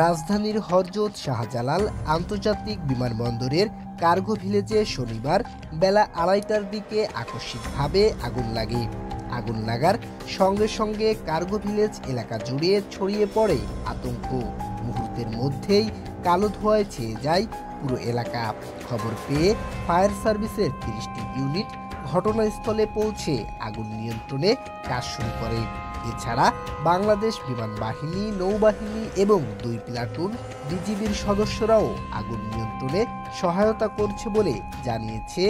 রাজধানীর হযরত শাহজালাল আন্তর্জাতিক বিমানবন্দরের কার্গো ভিলেজে শনিবার বেলা 2:30টার দিকে আকস্মিকভাবে আগুন লাগে। আগুন লাগার সঙ্গে সঙ্গে কার্গো ভিলেজ এলাকা জুড়ে ছড়িয়ে পড়ে আতঙ্ক। মুহূর্তের মধ্যেই কালো ধোঁয়ায় ছেয়ে যায় পুরো এলাকা। খবর পেয়ে ফায়ার সার্ভিসের 30টি ইউনিট ঘটনাস্থলে পৌঁছে আগুন নিয়ন্ত্রণে কাজ শুরু করে। এছাড়া বাংলাদেশ বিমান বাহিনী, নৌবাহিনী এবং 2 প্লাটুন বিজিবির সদস্যরাও আগুন নিয়ন্ত্রণে সহায়তা করছে বলে জানিয়েছে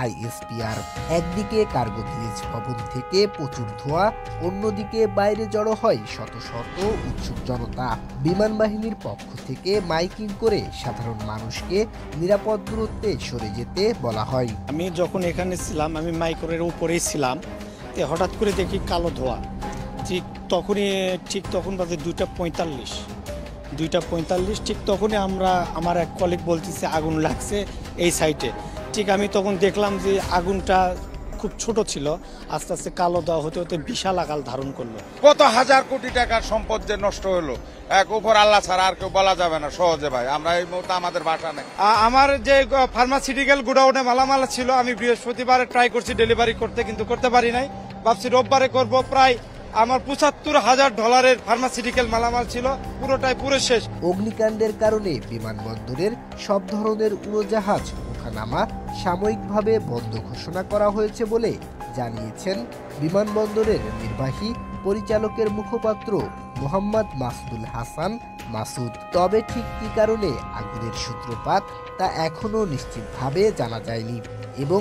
আইএসপিআর। একদিকে কার্গো ভিলেজ ভবন থেকে প্রচুর ধোঁয়া, অন্যদিকে বাইরে জড়ো হয় শত শত উৎসুক জনতা। বিমান বাহিনীর পক্ষ থেকে মাইকিং করে সাধারণ মানুষকে নিরাপদ দূরত্বে সরে যেতে বলা হয়। আমি যখন এখানে ছিলাম, আমি মাইক্রোর উপরেই ছিলাম, হঠাৎ করে দেখি কালো ধোঁয়া। ঠিক তখন বাজে 2:45 ঠিক তখনই আমার এক কলিগ বলতেছে আগুন লাগছে এই সাইডে। ঠিক আমি তখন দেখলাম যে আগুনটা খুব ছোট ছিল, আস্তে আস্তে কালো ধোঁয়া হতে হতে বিশাল আকার ধারণ করলো। কত হাজার কোটি টাকার সম্পদ যে নষ্ট হলো, এক উপর আল্লাহ ছাড়া আর কেউ বলা যাবে না সহজে ভাই। আমরা এই মুহূর্তে আমাদের বাসা নেই। আমার যে ফার্মাসিউটিক্যাল গুডাউনে মালামাল ছিল, আমি বৃহস্পতিবারে ট্রাই করছি ডেলিভারি করতে, কিন্তু করতে পারি নাই। ভাবছি রোববারে করব। প্রায় আমার $75,000 ফার্মাসিউটিক্যাল মালামাল ছিল, পুরো শেষ। অগ্নিকাণ্ডের কারণে বিমানবন্দরের সব ধরনের উড়োজাহাজ ওঠানামা সাময়িকভাবে বন্ধ ঘোষণা করা হয়েছে বলে জানিয়েছেন বিমানবন্দরের নির্বাহী পরিচালকের মুখপাত্র মোহাম্মদ মাসুদুল হাসান মাসুদ। তবে ঠিক কী কারণে আগুনের সূত্রপাত তা এখনও নিশ্চিতভাবে জানা যায়নি এবং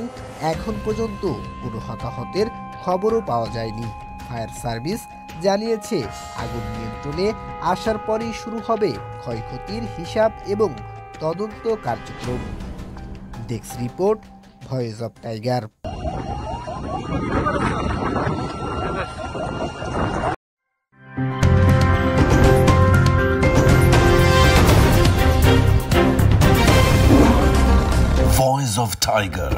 এখন পর্যন্ত কোনো হতাহতের খবরও পাওয়া যায়নি। ফায়ার সার্ভিস জানিয়েছে আগুন নিয়ন্ত্রণে আসার পরই শুরু হবে ক্ষয়ক্ষতির হিসাব এবং তদন্ত কার্যক্রম। Desk report, voice of tiger. Voice of Tiger.